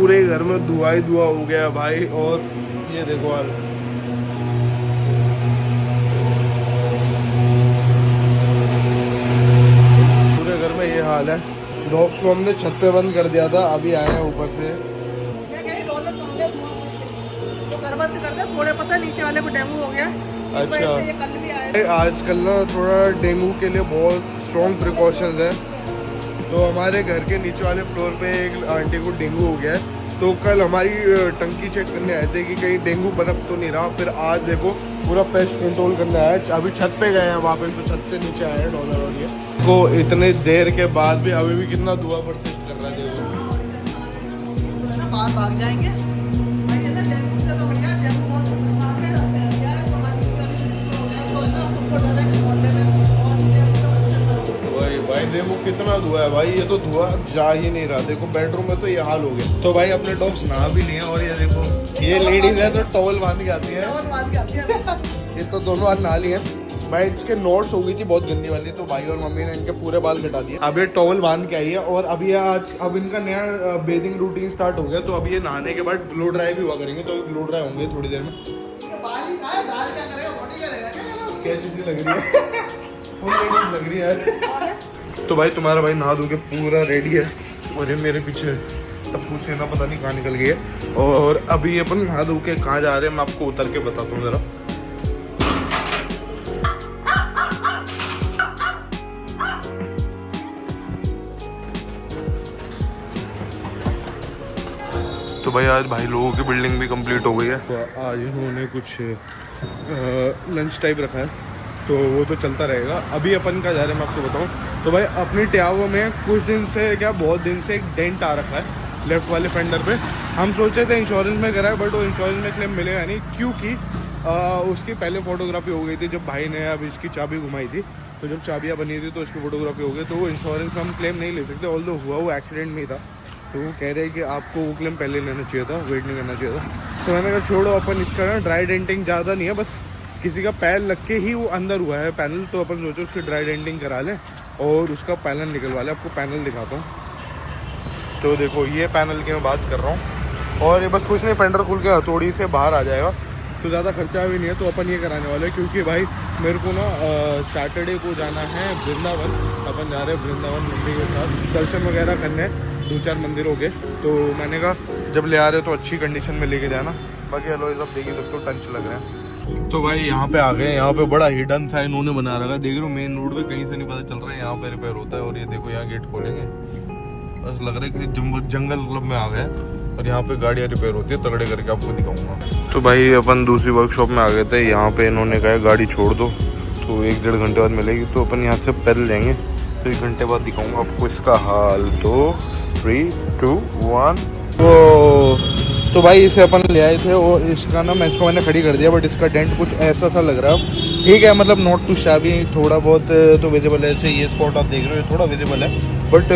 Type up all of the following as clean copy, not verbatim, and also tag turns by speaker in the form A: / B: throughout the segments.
A: पूरे घर में धुआं ही धुआं हो गया भाई। और ये देखो हाल, पूरे घर में ये हाल है। डॉग्स को हमने छत पे बंद कर दिया था, अभी आए हैं ऊपर से।
B: थोड़े पता नीचे वाले को डेंगू हो गया।
A: अच्छा,
B: ये कल भी आए।
A: आजकल ना थोड़ा डेंगू के लिए बहुत स्ट्रॉन्ग प्रिकॉशंस है। तो हमारे घर के नीचे वाले फ्लोर पे एक आंटी को डेंगू हो गया है। तो कल हमारी टंकी चेक करने आए थे कि कहीं डेंगू बर्फ तो नहीं रहा। फिर आज देखो पूरा पेस्ट कंट्रोल करने आया है। अभी छत पे गए हैं वहाँ पे, तो छत से नीचे आए हैं डॉलर और ये को इतने देर के बाद भी अभी भी कितना धुआं परसिस्ट कर रहा है। देखो
B: बाहर भाग जाएंगे।
A: भाई देखो कितना धुआं है भाई, ये तो धुआं जा ही नहीं रहा। देखो बेडरूम में तो ये हाल हो गया। तो भाई अपने डॉग्स नहा भी लिए और ये देखो ये लेडीज है तो टॉवल बांध के आती है। ये तो दोनों हाथ नहा लिए। भाई इसके नोट्स हो गई थी बहुत गंदी वाली, तो भाई और मम्मी ने इनके पूरे बाल कटा दिए। अब ये टॉवल बांध के आई है और अभी आज अब इनका नया बेदिंग रूटीन स्टार्ट हो गया। तो अब ये नहाने के बाद ब्लो ड्राई भी हुआ करेंगे, तो ब्लो ड्राई होंगे थोड़ी देर में। कैसी सी लग रही है? फुल लेडीज लग रही है। तो भाई तुम्हारा भाई नहा धो के पूरा रेडी है और ये मेरे पीछे टप्पू से ना पता नहीं कहाँ निकल गई है। और अभी अपन नहा धो के कहाँ जा रहे हैं मैं आपको उतर के बताता हूँ जरा। तो भाई आज भाई लोगों की बिल्डिंग भी कंप्लीट हो गई है। तो आज इन्होंने कुछ लंच टाइप रखा है, तो वो तो चलता रहेगा। अभी अपन का जा रहे हैं मैं आपको बताऊं। तो भाई अपनी ट्यावो में कुछ दिन से क्या बहुत दिन से एक डेंट आ रखा है लेफ्ट वाले फेंडर पे। हम सोचे थे इंश्योरेंस में कराए, बट वो इंश्योरेंस में क्लेम मिलेगा नहीं, क्योंकि उसकी पहले फोटोग्राफी हो गई थी जब भाई ने अब इसकी चाबी घुमाई थी। तो जब चाबियाँ बनी थी तो उसकी फोटोग्राफी हो गई, तो वो इंश्योरेंस में हम क्लेम नहीं ले सकते। ऑल्दो हुआ वो एक्सीडेंट में ही था, तो वो कह रहे हैं कि आपको वो क्लेम पहले लेना चाहिए था, वेट नहीं करना चाहिए था। तो मैंने कहा छोड़ो, अपन इसका ना ड्राई डेंटिंग ज़्यादा नहीं है, बस किसी का पैर लग के ही वो अंदर हुआ है पैनल। तो अपन सोचो उसकी ड्राई डेंटिंग करा लें और उसका पैनल निकलवा लें। आपको पैनल दिखाता हूँ। तो देखो ये पैनल की मैं बात कर रहा हूँ, और ये बस कुछ नहीं, फेंडर खुल के हथौड़ी से बाहर आ जाएगा। तो ज़्यादा खर्चा भी नहीं है, तो अपन ये कराने वाले हैं। क्योंकि भाई मेरे को ना सैटरडे को जाना है वृंदावन। अपन जा रहे हैं वृंदावन मम्मी के साथ दर्शन वगैरह करने, 2-4 मंदिर हो गए। तो मैंने कहा जब ले आ रहे हो तो अच्छी कंडीशन में लेके जाना। बाकी अलॉयज सब देख ही सकते हो, टंच लग रहे हैं। तो भाई यहाँ पे आ गए। यहाँ पे बड़ा हिडन था इन्होंने बना रखा है, देख रहे हो मेन रोड पे कहीं से नहीं पता चल रहा है यहाँ पे रिपेयर होता है। और ये देखो यहाँ गेट खोलेंगे, बस लग रहा है कि जंगल क्लब में आ गए और यहाँ पे गाड़ियाँ रिपेयर होती है, तगड़े करके आपको दिखाऊंगा। तो भाई अपन दूसरी वर्कशॉप में आ गए थे। यहाँ पे इन्होंने कहा गाड़ी छोड़ दो, तो 1-1.5 घंटे बाद मिलेगी। तो अपन यहाँ से पैदल जाएंगे, तो 1 घंटे बाद दिखाऊंगा आपको इसका हाल। तो 3, 2, 1 तो भाई इसे अपन ले आए थे और इसका ना इसको मैंने खड़ी कर दिया, बट इसका डेंट कुछ ऐसा सा लग रहा है। ठीक है, मतलब नॉट टू शाबी, थोड़ा बहुत तो विजिबल है। ऐसे ये स्पॉट आप देख रहे हो थोड़ा विजिबल है, बट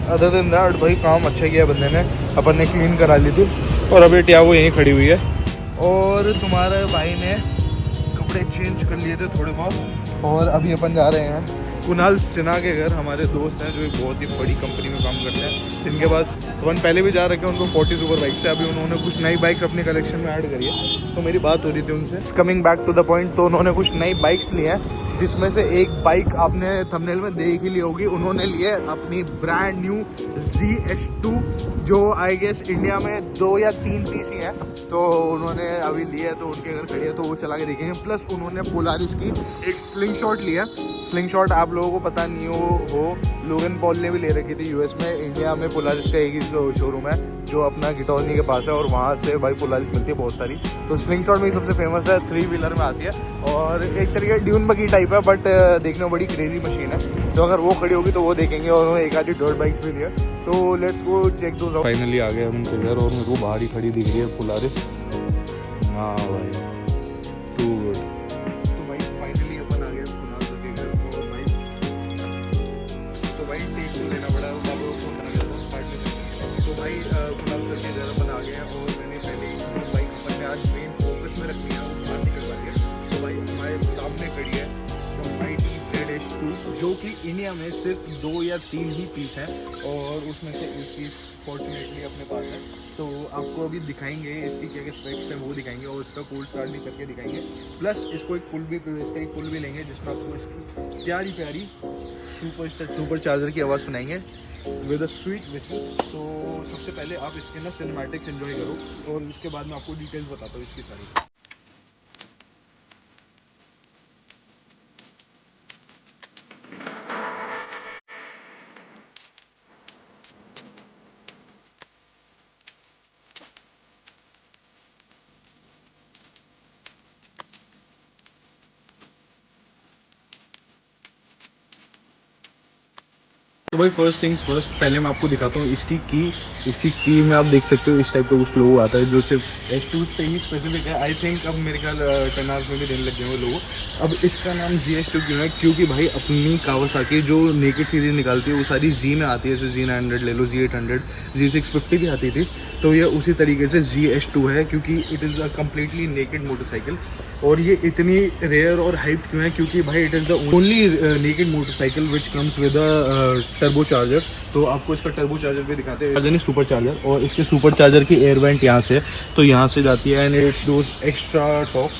A: अदर देन दैट भाई काम अच्छा किया बंदे ने। अपन ने क्लीन करा ली थी और अभी ट्यागो यहीं खड़ी हुई है। और तुम्हारे भाई ने कपड़े चेंज कर लिए थे थोड़े बहुत, और अभी अपन जा रहे हैं कुणाल सिन्हा के घर। हमारे दोस्त हैं जो एक बहुत ही बड़ी कंपनी में काम करते हैं, जिनके पास अपन पहले भी जा रखे हैं। उनको 40 सुपर बाइक्स है। अभी उन्होंने कुछ नई बाइक्स अपने कलेक्शन में ऐड करी है, तो मेरी बात हो रही थी उनसे। Coming back to the point, तो उन्होंने कुछ नई बाइक्स ली हैं, जिसमें से एक बाइक आपने थंबनेल में देख ही ली होगी। उन्होंने लिए अपनी ब्रांड न्यू ZS2, जो आई गेस इंडिया में 2 या 3 पीस ही हैं। तो उन्होंने अभी लिया है, तो उनके घर खड़ी है, तो वो चला के देखेंगे। प्लस उन्होंने पोलारिस की एक स्लिंग शॉट लिया। स्लिंग शॉट आप लोगों को पता नहीं हो लोगन पॉल ने भी ले रखी थी यूएस में। इंडिया में पोलारिस का एक ही शोरूम है जो अपना गिटॉर्नी के पास है, और वहाँ से भाई पोलारिस मिलती है बहुत सारी। तो स्लिंग शॉट में सबसे फेमस है, 3 व्हीलर में आती है और एक तरीके ड्यून बगी टाइप है, बट देखने में बड़ी क्रेजी मशीन है। तो अगर वो खड़ी होगी तो वो देखेंगे। और एक आधी डर्ट बाइक्स भी लिया, तो लेट्स गो चेक दो। फाइनली आ गए हम उनके घर, और मेरे को बाहर ही खड़ी दिख रही है पोलारिस। हाँ भाई टू गुड। तो भाई फाइनली अपन आ गए कुणाल सर के घर। तो भाई टेक लेना पड़ा, बाबू को फोन करा गया स्टार्ट में। तो भाई कुणाल सर के घर अपन आ गए हैं, और मैंने पहले बाइक अपन ने आज मेन फोकस में रखनी है, बाहर निकलवा दिया। तो भाई हमारे सामने खड़ी है माइटी ZS2 जो कि इंडिया में सिर्फ 2 या 3 ही पीस हैं और उसमें से एक पीस फॉर्चुनेटली अपने पास है। तो आपको अभी दिखाएंगे इसकी क्या क्या स्पेक्स हैं वो दिखाएंगे और इसका कोल्ड स्टार्ट भी करके दिखाएंगे। प्लस इसको एक पुल भी लेंगे जिसमें आपको इसकी प्यारी प्यारी सुपर चार्जर की आवाज़ सुनाएंगे विद अ स्वीट विसल। तो सबसे पहले आप इसके ना सिनेमैटिक्स एंजॉय करो और इसके बाद मैं आपको डिटेल्स बताता हूँ इसकी सारी। तो भाई फर्स्ट थिंग्स फर्स्ट, पहले मैं आपको दिखाता हूँ इसकी की में आप देख सकते हो इस टाइप का कुछ लोगो आता है जो सिर्फ S2 पे ही स्पेसिफिक है। आई थिंक अब मेरे ख्याल 10 आवर्स में भी देने लग गए वो लोगो। अब इसका नाम ZS2 क्यों है? क्योंकि भाई अपनी कावासाकी जो नेकेड सीरीज निकालती है वो सारी Z में आती है, जैसे Z900 ले लो, Z800, Z650 भी आती थी। तो ये उसी तरीके से ZS2 है क्योंकि it is a completely naked motorcycle. और ये इतनी रेयर और हाइप क्यों है? क्योंकि भाई it is the only naked motorcycle which comes with a turbo charger. तो आपको इसका टर्बो चार्जर भी दिखाते हैं, चार्जर नहीं सुपर चार्जर। और इसके सुपर चार्जर की एयर वेंट यहाँ से, तो यहाँ से जाती है and it's those extra talk,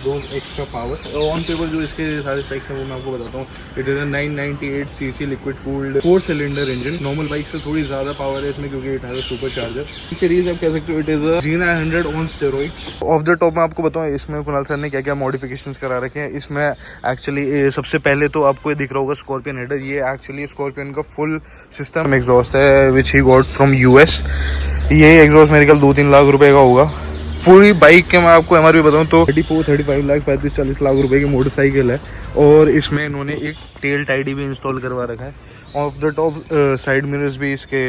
A: those extra power. On paper जो इसके सारे स्पेक्स हैं वो मैं आपको बताता हूँ। It is a 998 cc liquid cooled 4 cylinder engine. Normal bike से थोड़ी ज़्यादा पावर है इसमें क्योंकि it has a super charger. Series आप कह सकते हो it is a Z900 on steroids. Of the top मैं आपको बताऊँ इसमें कुणाल सर ने क्या क्या मॉडिफिकेशंस करा रखे हैं। इसमें एक्चुअली सबसे पहले तो आपको ये दिख रहा होगा स्कॉर्पियन हेडर। ये एक्चुअली स्कॉर्पियन का फुल सिस्टम एग्जॉस्ट है विच ही गॉट फ्रॉम US। ये एग्जॉस्ट मेरे ख्याल 2-3 लाख रुपए का होगा। पूरी बाइक के मैं आपको MRP बताऊँ तो 34-35 लाख 35-40 लाख रुपए की मोटरसाइकिल है। और इसमें इन्होंने एक टेल टाइडी भी इंस्टॉल करवा रखा है। Of the top side mirrors भी इसके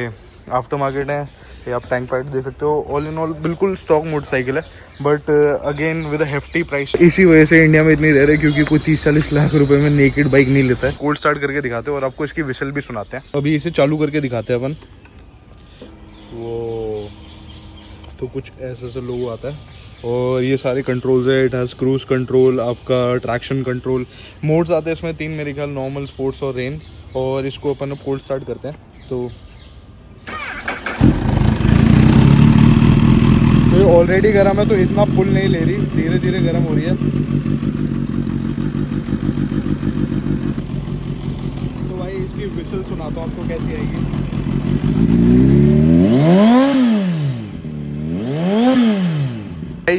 A: आफ्टर मार्केट हैं, ये आप टैंक पैड दे सकते हो। ऑल इन ऑल बिल्कुल स्टॉक मोटरसाइकिल है but again with a hefty price. इसी वजह से इंडिया में इतनी रेयर है क्योंकि कोई 30-40 लाख रुपए में नेकेड बाइक नहीं लेता है। कोल्ड स्टार्ट करके दिखाते हैं और आपको इसकी विसल भी सुनाते हैं। अभी इसे चालू करके दिखाते हैं अपन। वो तो कुछ ऐसा लोगो आता है और ये सारे कंट्रोल्स है। इट हैज़ क्रूज कंट्रोल, आपका ट्रैक्शन कंट्रोल, मोड्स आते हैं इसमें 3 मेरे ख्याल, नॉर्मल, स्पोर्ट्स और रेन। और इसको अपन अब कोल्ड स्टार्ट करते हैं। तो ऑलरेडी गर्म है तो इतना पुल नहीं ले रही, धीरे धीरे गर्म हो रही है। तो भाई इसकी विसल सुनाता हूँ आपको कैसी आएगी।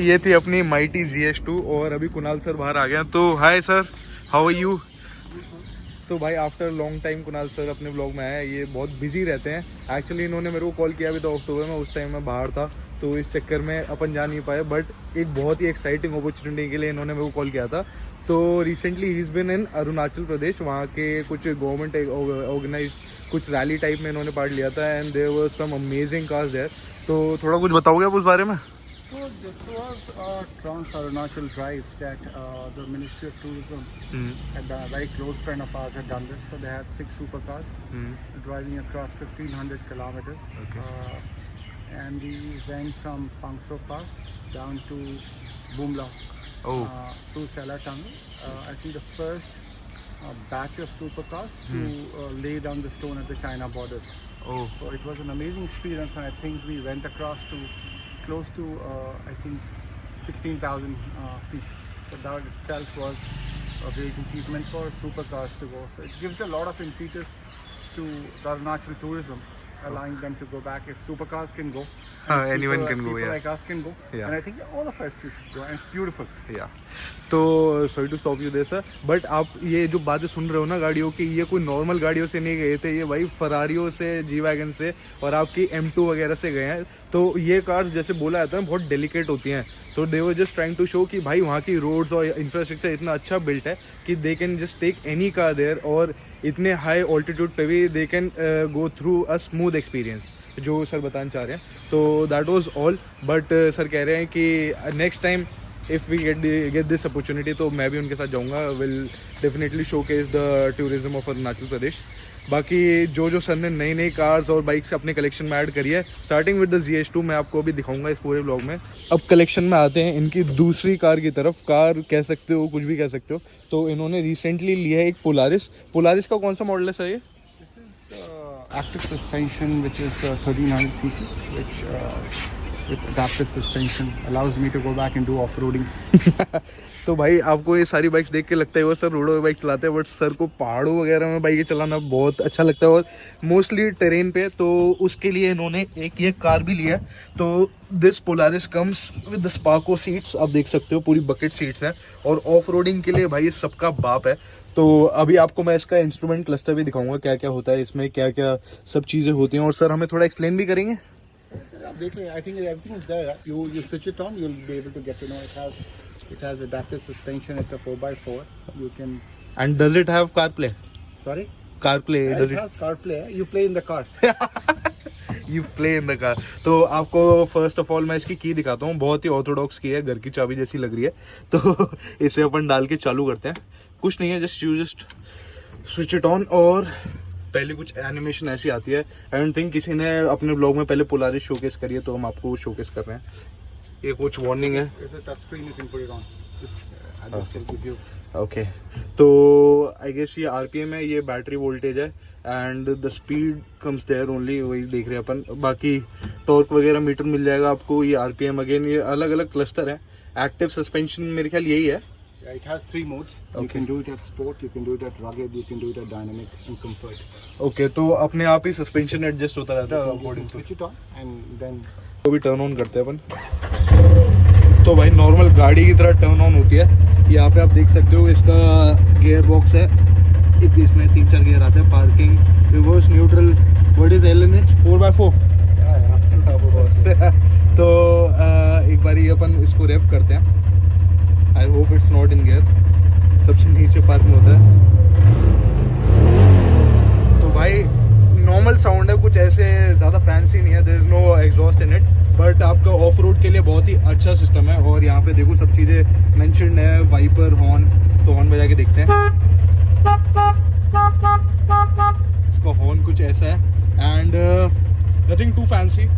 A: ये थी अपनी माइटी ZS2 और अभी कुणाल सर बाहर आ गए हैं। तो hi sir, how are you? तो भाई after long time Kunal sir अपने ब्लॉग में आए। ये बहुत बिजी रहते हैं। एक्चुअली इन्होंने मेरे को कॉल किया भी था अक्टूबर में, उस टाइम मैं बाहर था तो इस चक्कर में अपन जा नहीं पाए। बट एक बहुत ही एक्साइटिंग अपॉर्चुनिटी के लिए इन्होंने मेरे को कॉल किया था। तो रिसेंटली ही is been in Arunachal Pradesh. वहाँ के कुछ गवर्नमेंट ऑर्गेनाइज कुछ रैली टाइप में इन्होंने पार्ट लिया था and there were some amazing cars there. तो थोड़ा कुछ बताओगे आप उस बारे में?
C: So this was a Trans-Arunachal drive that the Ministry of Tourism and a very close friend of ours had done this. So they had 6 supercars driving across 1500 kilometers.
A: Okay.
C: And we went from Pangso Pass down to Bumla through Sela Tunnel. I think the first batch of supercars to lay down the stone at the China borders. So it was an amazing experience, and I think we went across to close to I think 16,000 feet. So that itself was a great achievement for supercars to go. So it gives a lot of impetus to the Arunachal tourism, allowing them to go back. If supercars can go,
A: anyone can go.
C: People like us can go, and I think all of us should go. And it's beautiful.
A: तो sorry to stop you there sir, but आप ये जो बातें सुन रहे हो ना गाड़ियों की, ये कोई नॉर्मल गाड़ियों से नहीं गए थे। ये भाई फरारियों से, जी वैगन से और आपकी M2 वगैरह से गए हैं। तो ये कार्स जैसे बोला जाता है बहुत डेलिकेट होती हैं। तो they were just trying to show कि भाई वहाँ की रोड्स और इंफ्रास्ट्रक्चर इतना अच्छा बिल्ट है कि they can just take any car there. और इतने हाई ऑल्टीट्यूड पे भी they can go through a smooth experience, जो सर बताना चाह रहे हैं। तो that was all. But sir कह रहे हैं कि next time if we get this opportunity तो मैं भी उनके साथ जाऊँगा। Will definitely showcase the tourism of Arunachal Pradesh. बाकी जो सर ने नई नई कार्स और बाइक्स अपने कलेक्शन में ऐड करी है, स्टार्टिंग विद द ZS2 मैं आपको अभी दिखाऊंगा इस पूरे ब्लॉग में। अब कलेक्शन में आते हैं इनकी दूसरी कार की तरफ। कार कह सकते हो, कुछ भी कह सकते हो। तो इन्होंने रिसेंटली लिया है एक पोलारिस का कौन सा मॉडल है सर ये?
C: This is the active suspension, which is the 1300cc, which with adaptive suspension allows me to go back and do off-roadings.
A: तो भाई आपको ये सारी बाइक्स देख के लगता है वो सर रोडों पे बाइक चलाते हैं, बट सर को पहाड़ों वगैरह में बाइक चलाना बहुत अच्छा लगता है और मोस्टली टेरेन पे। तो उसके लिए इन्होंने एक ये कार भी लिया है। तो this Polaris comes with the Sparco seats, आप देख सकते हो पूरी बकेट सीट्स हैं और ऑफ रोडिंग के लिए भाई सबका बाप है। तो अभी आपको मैं इसका इंस्ट्रूमेंट क्लस्टर भी दिखाऊंगा, क्या क्या होता है इसमें, क्या क्या सब चीज़ें होती हैं, और सर हमें थोड़ा एक्सप्लेन भी करेंगे।
C: I think everything is there. You switch it on, you'll be able to get to know it has adaptive suspension. It's a 4x4. You can.
A: And does it have CarPlay?
C: Sorry.
A: CarPlay.
C: Yeah,
A: Does
C: it has CarPlay. You play in the car.
A: You play in the car. तो आपको first of all मैं इसकी की दिखाता हूँ। बहुत ही Orthodox की है, घर की चाबी जैसी लग रही है। तो इसे अपन डाल के चालू करते हैं। कुछ नहीं है, जस्ट स्विच इट ऑन। और पहले कुछ एनिमेशन ऐसी आती है। आई डोंट थिंक किसी ने अपने ब्लॉग में पहले पोलारिस शोकेस करी है, तो हम आपको शोकेस कर रहे हैं। ये कुछ वार्निंग है।
C: It's a touch screen. You can put it on. This will give you.
A: Okay, तो आई गेस ये RPM है, ये बैटरी वोल्टेज है, and the speed comes there only, वही देख रहे हैं अपन। बाकी टॉर्क वगैरह मीटर मिल जाएगा आपको। ये RPM अगेन, ये अलग अलग क्लस्टर है। एक्टिव सस्पेंशन मेरे ख्याल यही है।
C: Yeah, it has 3 modes. You can do it at sport, you can do it at rugged, you can do it at dynamic and comfort.
A: Okay, तो अपने आप ही सस्पेंशन एडजस्ट होता रहता है
C: You
A: according
C: can
A: to.
C: switch it on and then.
A: तो भी turn on करते हैं अपन। तो भाई नॉर्मल गाड़ी की तरह टर्न ऑन होती है। यहाँ पे आप देख सकते हो इसका गियर बॉक्स है, इसमें 3-4 गियर आते हैं। Parking, reverse, neutral, what is LNH 4x4।
C: Yeah, absolutely.
A: तो एक बार ये अपन इसको रेव करते हैं। I hope it's not in gear, सबसे नीचे पार्क में होता है। तो भाई नॉर्मल साउंड है, कुछ ऐसे ज़्यादा फैंसी नहीं है। There is no exhaust in it, but आपका ऑफ रोड के लिए बहुत ही अच्छा सिस्टम है। और यहाँ पे देखो सब चीज़ें मेंशन्ड है, वाइपर, हॉर्न। तो हॉर्न बजा के देखते हैं। इसका हॉर्न कुछ ऐसा है, एंड नथिंग टू फैंसी।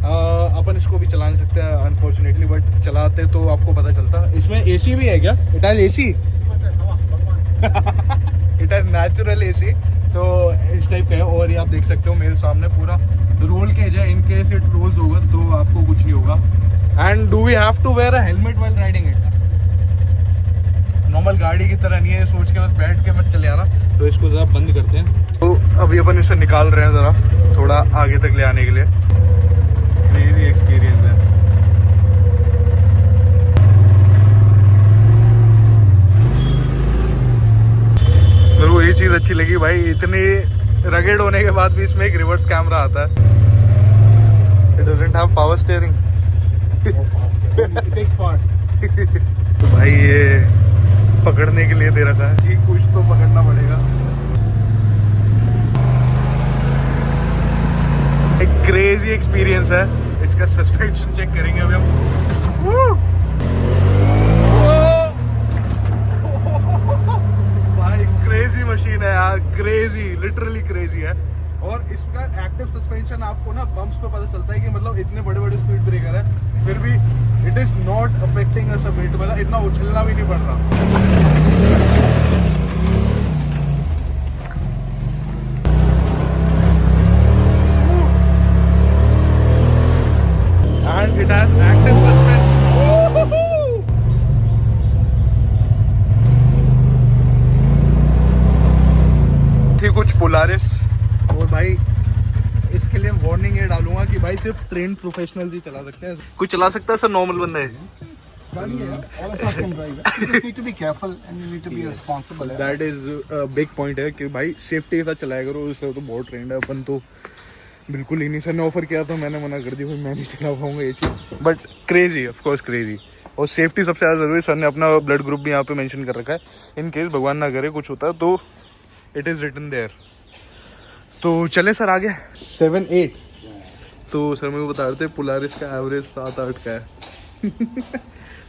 A: अपन इसको भी चला नहीं सकते अनफॉर्चुनेटली, बट चलाते तो आपको पता चलता। इसमें AC भी है क्या? It has AC। It has natural AC। तो इस टाइप का है। और ये आप देख सकते हो मेरे सामने पूरा रोल केज है। In case it rolls over तो आपको कुछ नहीं होगा। And do we have to wear a helmet while riding it? Normal गाड़ी की तरह नहीं है, सोच के बस बैठ के मत चले आना। तो इसको ज़रा बंद करते हैं। तो अभी अपन इसे निकाल रहे हैं ज़रा थोड़ा आगे तक ले आने के लिए। क्रेजी एक्सपीरियंस है। मेरे को ये चीज अच्छी लगी भाई, इतनी रगेड होने के बाद भी इसमें एक रिवर्स कैमरा आता है। It doesn't have power steering.
C: It takes part.
A: तो भाई ये पकड़ने के लिए दे रखा है कि कुछ तो पकड़ना पड़ेगा। एक क्रेजी एक्सपीरियंस है। इसका सस्पेंशन चेक करेंगे अभी हम। भाई क्रेजी मशीन है यार, क्रेजी, लिटरली क्रेजी है। और इसका एक्टिव सस्पेंशन आपको ना बम्प्स पे पता चलता है कि मतलब इतने बड़े बड़े स्पीड ब्रेकर है, फिर भी it is not affecting us a bit. मतलब इतना उछलना भी नहीं पड़ रहा। And it has active suspension. थी कुछ पोलारिस। और भाई इसके लिए वार्निंग ये डालूंगा कि भाई सिर्फ ट्रेन प्रोफेशनल्स ही चला सकते हैं। कुछ चला सकता है सर नॉर्मल बंदे?
C: All of us can drive it. You just need to be careful and you need to be responsible.
A: That is big point है कि भाई सेफ्टी के साथ चलाया करो। उससे तो बहुत ट्रेंड है, अपन तो बिल्कुल ही नहीं। सर ने ऑफर किया तो मैंने मना कर दी, भाई मैं नहीं चला पाऊंगा ये चीज़। But crazy, of course crazy. और सेफ्टी सबसे ज़्यादा ज़रूरी। सर ने अपना ब्लड ग्रुप भी यहाँ पे मेंशन कर रखा है, इन केस भगवान ना करे कुछ होता है तो इट इज़ रिटन देयर। तो चले सर आगे। 7-8। तो सर मेरे को बता रहे थे पोलारिस का एवरेज 7-8 का है।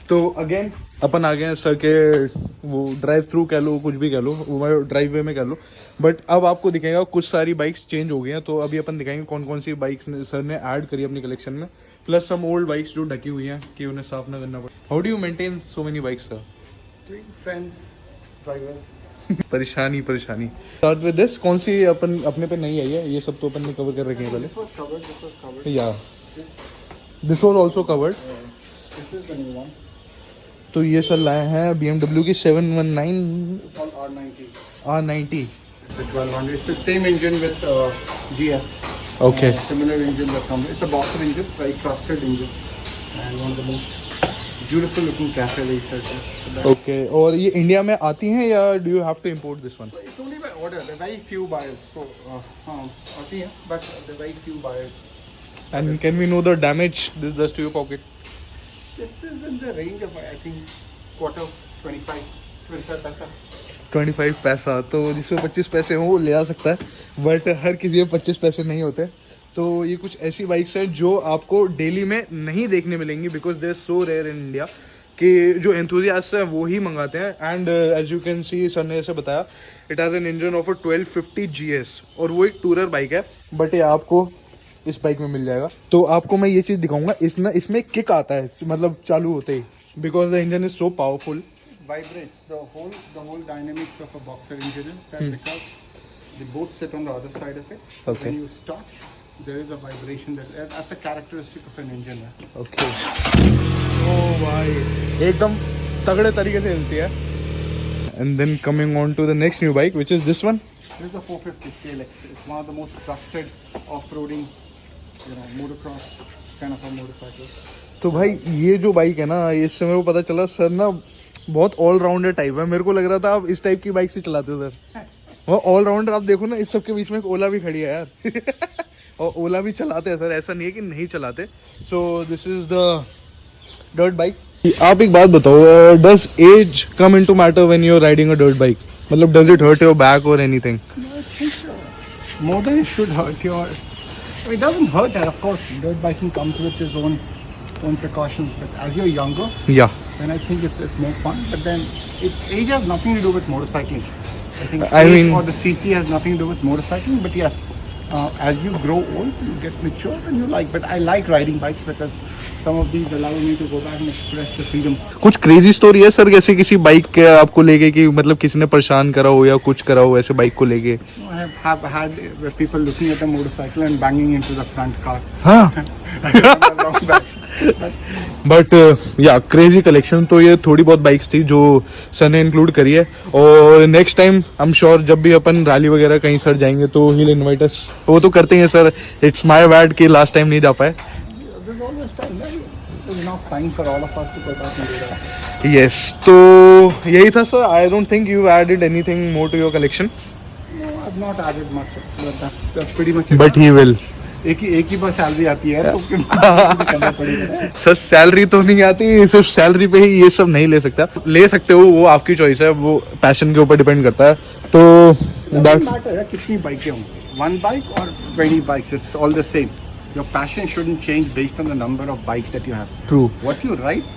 A: तो अगेन अपन आ गए सर के वो ड्राइव थ्रू कह लो, कुछ भी कह लो, वो ड्राइव वे में कह लो। बट अब आपको दिखेगा कुछ सारी बाइक्स चेंज हो गई हैं, तो अभी अपन दिखाएंगे कौन कौन सी बाइक्स सर ने ऐड करी अपनी कलेक्शन में, प्लस सम ओल्ड बाइक्स जो ढकी हुई हैं कि उन्हें साफ ना करना पड़े। How do you maintain so many bikes sir?
C: Friends, drivers.
A: परेशानी। स्टार्ट विद दिस, कौन सी अपन अपने पे नहीं आई है? ये सब तो अपन ने कवर कर रखे हैं पहले।
C: This was covered.
A: या this was also covered.
C: This is the new one.
A: तो ये सर लाए हैं BMW की 719
C: It's called R90.
A: R90।
C: It's a 1200. It's the same engine with GS.
A: Okay.
C: Similar engine that comes. It's a Boxer engine, very trusted engine, and one of the most beautiful looking cafe racers.
A: Okay, और ये India में आती हैं या do you have to import this one?
C: It's only by order. There are very few buyers. So, आती हैं, but there are very few buyers.
A: And can we know the damage this does to your pocket?
C: This is in the range of, I think, quarter 25 पैसा.
A: 25 पैसा, तो जिसमें 25 पैसे हों वो ले आ सकता है, बट हर किसी में 25 पैसे नहीं होते। तो ये कुछ ऐसी बाइक्स हैं जो आपको डेली में नहीं देखने मिलेंगी, because they are so rare in India, कि जो एंथुजियास्ट हैं वो ही मंगाते हैं। And as you can see, sir ने जैसे बताया, it has an engine of a 1250 GS, और वो एक टूरर बाइक है, बट ये आपको इस बाइक में मिल जाएगा। तो आपको मैं ये चीज़ दिखाऊंगा, इसमें किक आता है, मतलब चालू होते ही, because the engine is so powerful.
C: Vibrates. The whole dynamics of a Boxer engine is that because the both sit on the other side of it. So
A: Okay.
C: when you start, there is a vibration that's a characteristic of an engine.
A: Okay, ओ भाई एकदम तगड़े तरीके से हिलती है। And then coming on to the next new bike, which is this one.
C: This is the 450 KLX. It's one of the most trusted off-roading, motocross kind of a motorcycle.
A: तो भाई ये जो बाइक है ना, इससे मेरे को पता चला सर ना बहुत ऑलराउंडर टाइप है। मेरे को लग रहा था आप इस टाइप की बाइक से चलाते हो सर। वो ऑलराउंडर आप देखो ना, इस सब के बीच में एक ओला भी खड़ी है यार। और ओला भी चलाते हैं सर, ऐसा नहीं है कि नहीं चलाते। So this is the dirt bike. आप एक बात बताओ, does age come into matter when you are riding a dirt bike? मतलब does it hurt your back और anything?
C: More than it should hurt your. It doesn't hurt, and of course, dirt biking comes with its own precautions. But as you're younger,
A: या
C: then I think it's more fun. But then age has nothing to do with motorcycling. I think
A: I
C: age
A: mean-
C: or the CC has nothing to do with motorcycling. But yes, as you grow old, you get mature and you like. But I like riding bikes because some of these allow me to go back and express the freedom.
A: कुछ crazy story है sir, जैसे किसी bike के आपको लेके कि मतलब किसी ने परेशान करा हो या कुछ करा हो ऐसे बाइक को लेके?
C: I have had people looking at the motorcycle and banging into the front car.
A: हाँ। बट या क्रेजी कलेक्शन। तो ये थोड़ी बहुत बाइक्स थी जो सर ने इंक्लूड करी है, और next time I am sure जब भी अपन रैली वगैरह कहीं सर जाएंगे तो ही इनवाइट अस। वो तो करते हैं सर, इट्स माय बैड कि लास्ट टाइम नहीं जा पाए।
C: There's always time. There's enough time for all of us to go back and do that.
A: Yes, तो यही था sir. I don't think you added anything more to your collection,
C: No, I've not added much. But that's pretty much it.
A: But he will.
C: एक ही बार salary आती है तो करना पड़ेगा।
A: Sir salary तो नहीं आती, सिर्फ सैलरी पे ही ये सब नहीं ले सकता। ले सकते हो, वो आपकी चॉइस है, वो पैशन के ऊपर डिपेंड करता है। तो
C: Doesn't matter कितनी बाइकें होंगी, one bike or 20 bikes, it's all the same. Your passion shouldn't change based on the number of bikes that you have.
A: True.
C: What you ride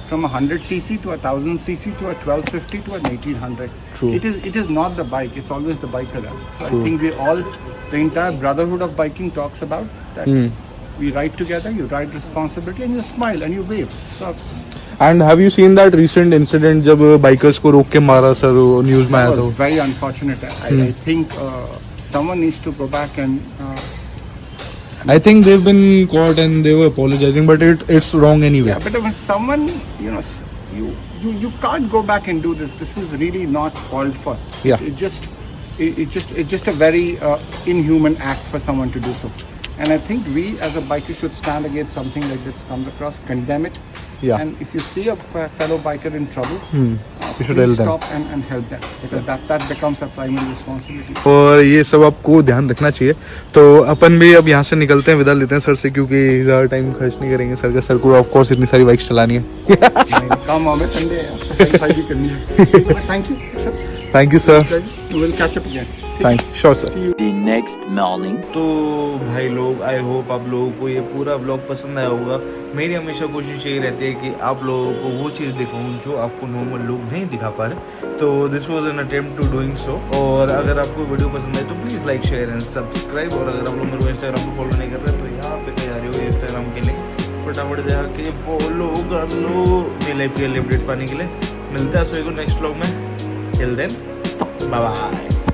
C: from a 100cc to a 1000cc to a 1250 to an 1800.
A: True.
C: It is not the bike, it's always the biker. So I think the entire brotherhood of biking talks about that. We ride together, you ride responsibility, and you smile and you wave. So
A: and have you seen that recent incident जब bikers को रोक के मारा sir, news में आया
C: it
A: था?
C: was very unfortunate. I think someone needs to go back and
A: I think they've been caught and they were apologising, but it's wrong anyway.
C: yeah, but when someone, you can't go back and do this. This is really not called for.
A: Yeah.
C: It's just a very inhuman act for someone to do so. And I think we as a biker should stand against something like this comes across, condemn it.
A: Yeah.
C: And if you see a fellow biker in trouble,
A: You should
C: please
A: help them.
C: stop and help them, because that becomes our primary responsibility.
A: और ये सब आपको ध्यान रखना चाहिए। तो अपन भी अब यहाँ से निकलते हैं, विदा लेते हैं सर से, क्योंकि ज़्यादा टाइम खर्च नहीं करेंगे सर का। सर को ऑफ कोर्स इतनी सारी बाइक्स चलानी है।
C: काम हमें संडे है, सफाई भी करनी है। Thank you, sir.
A: Thank you sir.
C: We'll catch up again.
A: Thank sure sir.
C: See you.
D: The next morning.
A: तो भाई लोग, आई होप आप लोगों को ये पूरा ब्लॉग पसंद आया होगा। मेरी हमेशा कोशिश यही रहती है कि आप लोगों को वो चीज़ दिखाऊं जो आपको नॉर्मल लोग नहीं दिखा पा रहे। तो this was an attempt to doing so. और अगर आपको वीडियो पसंद आए तो please like share and subscribe. और अगर आप लोग मेरे को इंस्टाग्राम पर फॉलो नहीं कर रहे तो यहाँ पे कहीं आ रहे हो इंस्टाग्राम के लिंक, फटाफट जाके फॉलो कर लो मेरी लाइफ के अपडेट्स पाने के लिए। मिलते हैं सभी को नेक्स्ट व्लॉग में। Till then bye bye.